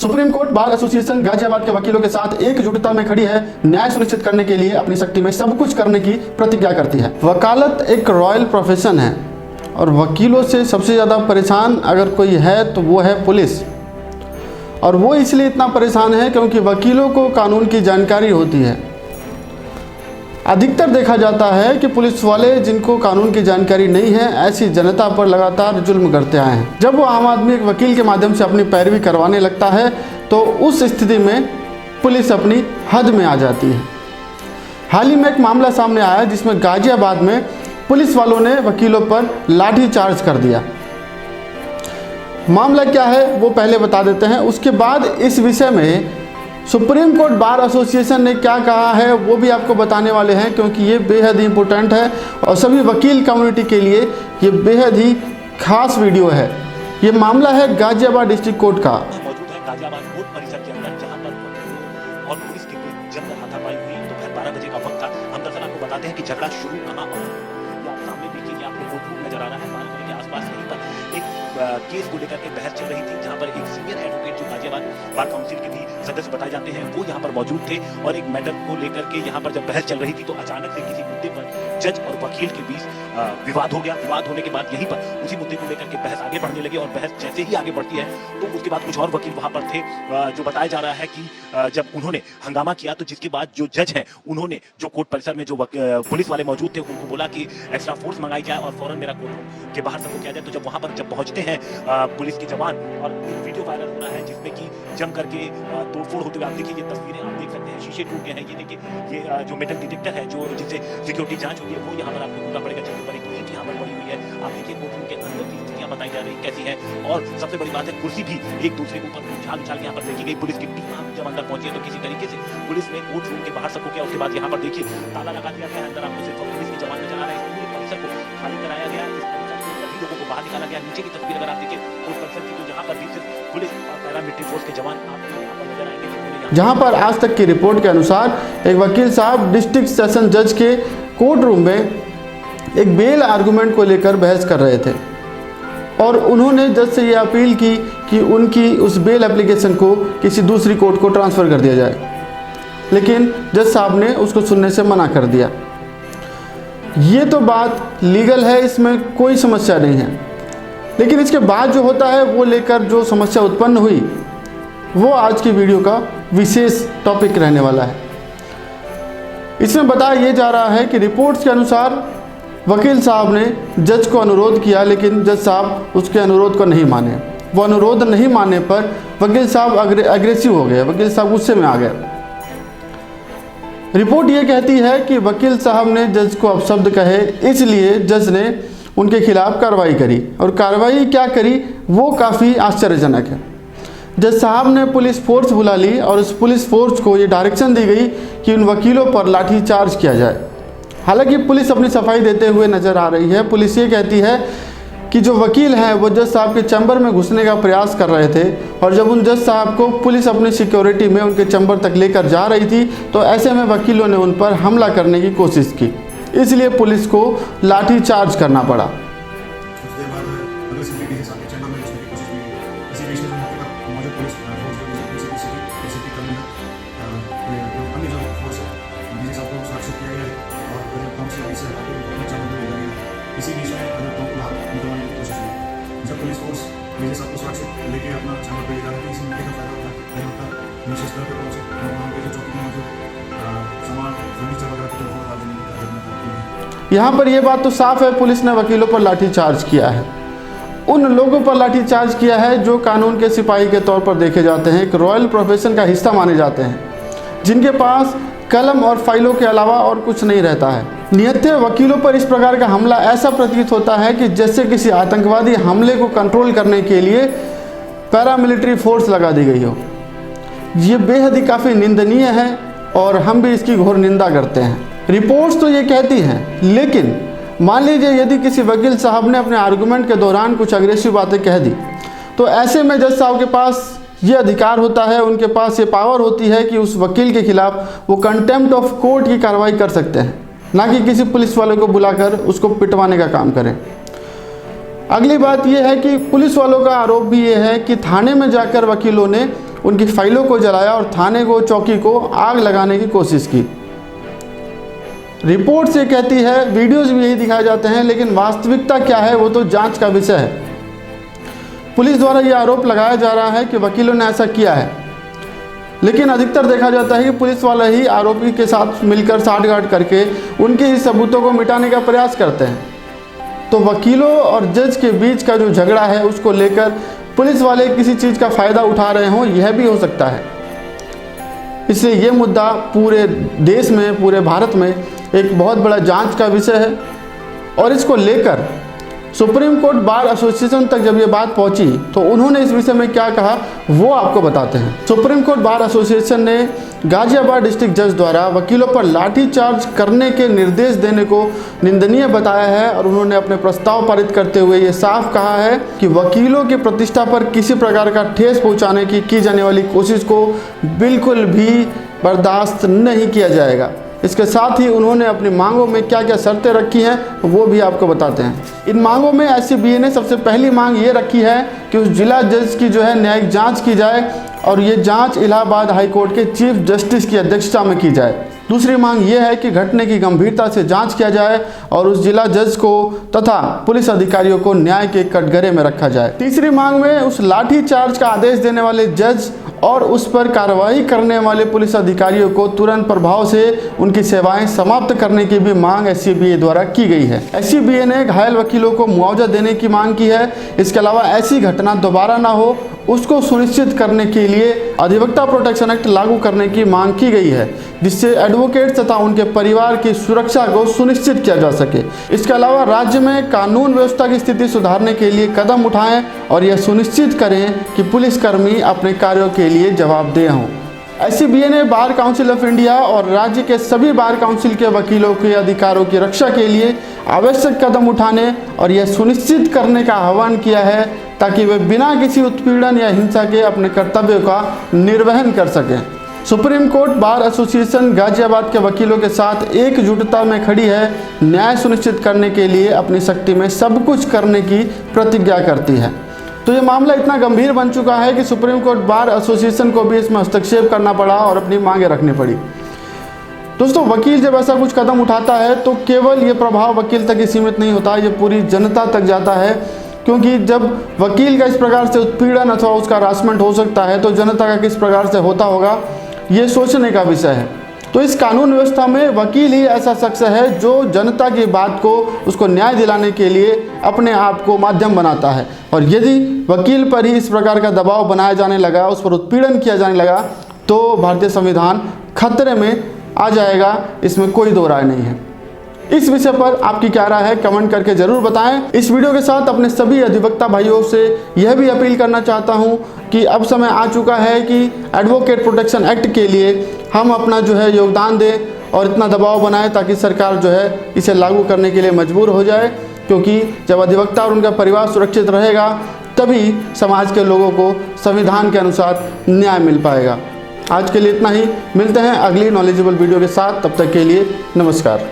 Supreme court bar association Ghaziabad के वकीलों के साथ एकजुटता में खड़ी है। न्याय सुनिश्चित करने के लिए अपनी शक्ति में सब कुछ करने की प्रतिज्ञा करती है। वकालत एक रॉयल प्रोफेशन है और वकीलों से सबसे ज़्यादा परेशान अगर कोई है तो वो है पुलिस। और वो इसलिए इतना परेशान है क्योंकि वकीलों को कानून की जानकारी होती है। अधिकतर देखा जाता है कि पुलिस वाले जिनको कानून की जानकारी नहीं है ऐसी जनता पर लगातार जुल्म करते आए हैं। जब वो आम आदमी एक वकील के माध्यम से अपनी पैरवी करवाने लगता है तो उस स्थिति में पुलिस अपनी हद में आ जाती है। हाल ही में एक मामला सामने आया जिसमें गाजियाबाद में पुलिस वालों ने वकीलों पर लाठी चार्ज कर दिया। मामला क्या है वो पहले बता देते हैं, उसके बाद इस विषय में सुप्रीम कोर्ट बार एसोसिएशन ने क्या कहा है वो भी आपको बताने वाले हैं, क्योंकि ये बेहद ही इम्पोर्टेंट है और सभी वकील कम्युनिटी के लिए ये बेहद ही खास वीडियो है। ये मामला है गाजियाबाद डिस्ट्रिक्ट कोर्ट का। मौजूद है गाजियाबाद कोर्ट परिसर के अंदर, जहां पर और पुलिस की कोई जमकर हाथापाई हुई। दोपहर 12 बजे का वक्त था। हम दरअसल आपको बताते हैं कि झगड़ा शुरू कहां हुआ। आप सामने देखिए कि आपको कोर्ट रूम नजर आ रहा है। 12 बजे के आसपास यहीं पर एक केस को लेकर के बहस चल रही थी, जहां पर एक सीनियर एडवोकेट जो गाजियाबाद बार काउंसिल के भी सदस्य बताए जाते हैं वो यहाँ पर मौजूद थे और एक मैटर को लेकर के यहाँ पर जब बहस चल रही थी तो अचानक से किसी मुद्दे पर जज और वकील के बीच विवाद हो गया। विवाद होने के बाद यहीं पर उसी मुद्दे को लेकर के बहस आगे बढ़ने लगी और बहस जैसे ही आगे बढ़ती है तो उसके बाद कुछ और वकील वहां पर थे। जो बताया जा रहा है कि जब उन्होंने हंगामा किया तो जिसके बाद जो जज है उन्होंने जो कोर्ट परिसर में जो पुलिस वाले मौजूद थे उनको बोला कि एक्स्ट्रा फोर्स मंगाई जाए और फौरन मेरा कोर्ट रूम के बाहर सबको किया जाए। तो जब वहां पर जब पहुंचते हैं पुलिस के जवान और एक वीडियो वायरल हो रहा है जिसमें कि जम करके तोड़फोड़ होते हुए आप देखिए, ये तस्वीरें आप देख सकते हैं, शीशे टूट गए हैं। ये देखिए, ये जो मेटल डिटेक्टर है जो जिससे सिक्योरिटी जांच होती है वो यहाँ पर आपको ढूंढना पड़ेगा, जिसके ऊपर एक ईंट यहाँ पर पड़ी हुई है। आप देखिए कोर्टरूम के अंदर की स्थितियां बताई जा रही कैसी है। और सबसे बड़ी बात है कुर्सी भी एक दूसरे के ऊपर उछाल उछाल के यहाँ पर फेंकी गई। पुलिस की टीम जब अंदर पहुंची है तो किसी तरीके से पुलिस ने कोर्ट रूम के बाहर सबको किया। उसके बाद यहाँ पर देखिए ताला लगा दिया गया। अंदर आपको सिर्फ पुलिस के जवान नजर आ रहे हैं। पूरे परिसर को खाली कराया गया, इस परिसर के सभी लोगों को बाहर निकाला गया। नीचे की तस्वीर अगर आप देखिए कोर्ट परिसर की तो जहाँ पर भी सिर्फ पुलिस और पैरामिलिट्री फोर्स के जवान आपको यहाँ पर नजर आएंगे। जहां पर आज तक की रिपोर्ट के अनुसार एक वकील साहब डिस्ट्रिक्ट सेशन जज के कोर्ट रूम में एक बेल आर्गुमेंट को लेकर बहस कर रहे थे और उन्होंने जज से ये अपील की कि उनकी उस बेल एप्लीकेशन को किसी दूसरी कोर्ट को ट्रांसफ़र कर दिया जाए, लेकिन जज साहब ने उसको सुनने से मना कर दिया। ये तो बात लीगल है, इसमें कोई समस्या नहीं है, लेकिन इसके बाद जो होता है वो लेकर जो समस्या उत्पन्न हुई वो आज की वीडियो का विशेष टॉपिक रहने वाला है। इसमें बताया ये जा रहा है कि रिपोर्ट्स के अनुसार वकील साहब ने जज को अनुरोध किया, लेकिन जज साहब उसके अनुरोध को नहीं माने। वो अनुरोध नहीं मानने पर वकील साहब अग्रेसिव हो गए, वकील साहब गुस्से में आ गए। रिपोर्ट ये कहती है कि वकील साहब ने जज को अपशब्द कहे, इसलिए जज ने उनके खिलाफ कार्रवाई करी। और कार्रवाई क्या करी वो काफ़ी आश्चर्यजनक है। जज साहब ने पुलिस फोर्स बुला ली और उस पुलिस फोर्स को ये डायरेक्शन दी गई कि उन वकीलों पर लाठी चार्ज किया जाए। हालांकि पुलिस अपनी सफाई देते हुए नज़र आ रही है। पुलिस ये कहती है कि जो वकील हैं वो जज साहब के चैम्बर में घुसने का प्रयास कर रहे थे और जब उन जज साहब को पुलिस अपनी सिक्योरिटी में उनके चैम्बर तक लेकर जा रही थी तो ऐसे में वकीलों ने उन पर हमला करने की कोशिश की, इसलिए पुलिस को लाठी चार्ज करना पड़ा। इसी बीच में जब पुलिस फोर्स मेरे साथ सुरक्षित लेके अपना चैम्बर पे ले जा रहे थे, इसी मौके का फायदा होता नीचे स्तर पे पहुंचे और वहाँ पे जो चौकी में मौजूद सामान फर्नीचर वगैरह को डाल देने की। यहाँ पर यह बात तो साफ है, पुलिस ने वकीलों पर लाठीचार्ज किया है। उन लोगों पर लाठीचार्ज किया है जो कानून के सिपाही के तौर पर देखे जाते हैं, एक रॉयल प्रोफेशन का हिस्सा माने जाते हैं, जिनके पास कलम और फाइलों के अलावा और कुछ नहीं रहता है। निहत्थे वकीलों पर इस प्रकार का हमला ऐसा प्रतीत होता है कि जैसे किसी आतंकवादी हमले को कंट्रोल करने के लिए पैरामिलिट्री फोर्स लगा दी गई हो। ये बेहद ही काफ़ी निंदनीय है और हम भी इसकी घोर निंदा करते हैं। रिपोर्ट्स तो ये कहती हैं, लेकिन मान लीजिए यदि किसी वकील साहब ने अपने आर्गूमेंट के दौरान कुछ अग्रेसिव बातें कह दी तो ऐसे में जज साहब के पास ये अधिकार होता है, उनके पास ये पावर होती है कि उस वकील के खिलाफ वो कंटेम्प्ट ऑफ कोर्ट की कार्रवाई कर सकते हैं, ना कि किसी पुलिस वाले को बुलाकर उसको पिटवाने का काम करें। अगली बात यह है कि पुलिस वालों का आरोप भी ये है कि थाने में जाकर वकीलों ने उनकी फाइलों को जलाया और थाने को, चौकी को आग लगाने की कोशिश की। रिपोर्ट से कहती है, वीडियोज भी यही दिखाए जाते हैं, लेकिन वास्तविकता क्या है वो तो जांच का विषय है। पुलिस द्वारा ये आरोप लगाया जा रहा है कि वकीलों ने ऐसा किया है, लेकिन अधिकतर देखा जाता है कि पुलिस वाले ही आरोपी के साथ मिलकर साठगांठ करके उनके ही सबूतों को मिटाने का प्रयास करते हैं। तो वकीलों और जज के बीच का जो झगड़ा है उसको लेकर पुलिस वाले किसी चीज़ का फ़ायदा उठा रहे हों, यह भी हो सकता है। इसलिए ये मुद्दा पूरे देश में, पूरे भारत में एक बहुत बड़ा जांच का विषय है और इसको लेकर सुप्रीम कोर्ट बार एसोसिएशन तक जब ये बात पहुंची तो उन्होंने इस विषय में क्या कहा वो आपको बताते हैं। सुप्रीम कोर्ट बार एसोसिएशन ने गाजियाबाद डिस्ट्रिक्ट जज द्वारा वकीलों पर लाठीचार्ज करने के निर्देश देने को निंदनीय बताया है और उन्होंने अपने प्रस्ताव पारित करते हुए ये साफ कहा है कि वकीलों की प्रतिष्ठा पर किसी प्रकार का ठेस पहुँचाने की जाने वाली कोशिश को बिल्कुल भी बर्दाश्त नहीं किया जाएगा। इसके साथ ही उन्होंने अपनी मांगों में क्या क्या शर्तें रखी हैं वो भी आपको बताते हैं। इन मांगों में SCBA ने सबसे पहली मांग ये रखी है कि उस जिला जज की जो है न्यायिक जांच की जाए और ये जांच इलाहाबाद हाई कोर्ट के चीफ जस्टिस की अध्यक्षता में की जाए। दूसरी मांग ये है कि घटने की गंभीरता से जांच किया जाए और उस जिला जज को तथा पुलिस अधिकारियों को न्याय के कटघरे में रखा जाए। तीसरी मांग में उस लाठी चार्ज का आदेश देने वाले जज और उस पर कार्रवाई करने वाले पुलिस अधिकारियों को तुरंत प्रभाव से उनकी सेवाएं समाप्त करने की भी मांग SCBA द्वारा की गई है। SCBA ने घायल वकीलों को मुआवजा देने की मांग की है। इसके अलावा ऐसी घटना दोबारा ना हो उसको सुनिश्चित करने के लिए अधिवक्ता प्रोटेक्शन एक्ट लागू करने की मांग की गई है, जिससे एडवोकेट तथा उनके परिवार की सुरक्षा को सुनिश्चित किया जा सके। इसके अलावा राज्य में कानून व्यवस्था की स्थिति सुधारने के लिए कदम उठाएं और यह सुनिश्चित करें कि पुलिसकर्मी अपने कार्यों के लिए जवाबदेह हों। SCBA ने बार काउंसिल ऑफ इंडिया और राज्य के सभी बार काउंसिल के वकीलों के अधिकारों की रक्षा के लिए आवश्यक कदम उठाने और यह सुनिश्चित करने का आह्वान किया है ताकि वे बिना किसी उत्पीड़न या हिंसा के अपने कर्तव्यों का निर्वहन कर सकें। Supreme court bar association Ghaziabad के वकीलों के साथ एकजुटता में खड़ी है, न्याय सुनिश्चित करने के लिए अपनी शक्ति में सब कुछ करने की प्रतिज्ञा करती है। तो ये मामला इतना गंभीर बन चुका है कि सुप्रीम कोर्ट बार एसोसिएशन को भी इसमें हस्तक्षेप करना पड़ा और अपनी मांगें रखनी पड़ी। दोस्तों, वकील जब ऐसा कुछ कदम उठाता है तो केवल ये प्रभाव वकील तक ही सीमित नहीं होता, ये पूरी जनता तक जाता है, क्योंकि जब वकील का इस प्रकार से उत्पीड़न अथवा उसका हरासमेंट हो सकता है तो जनता का किस प्रकार से होता होगा ये सोचने का विषय है। तो इस कानून व्यवस्था में वकील ही ऐसा शख्स है जो जनता की बात को, उसको न्याय दिलाने के लिए अपने आप को माध्यम बनाता है, और यदि वकील पर ही इस प्रकार का दबाव बनाया जाने लगा, उस पर उत्पीड़न किया जाने लगा तो भारतीय संविधान खतरे में आ जाएगा, इसमें कोई दो राय नहीं है। इस विषय पर आपकी क्या राय है कमेंट करके जरूर बताएं। इस वीडियो के साथ अपने सभी अधिवक्ता भाइयों से यह भी अपील करना चाहता हूं कि अब समय आ चुका है कि एडवोकेट प्रोटेक्शन एक्ट के लिए हम अपना जो है योगदान दें और इतना दबाव बनाएं ताकि सरकार जो है इसे लागू करने के लिए मजबूर हो जाए, क्योंकि जब अधिवक्ता और उनका परिवार सुरक्षित रहेगा तभी समाज के लोगों को संविधान के अनुसार न्याय मिल पाएगा। आज के लिए इतना ही, मिलते हैं अगली नॉलेजेबल वीडियो के साथ, तब तक के लिए नमस्कार।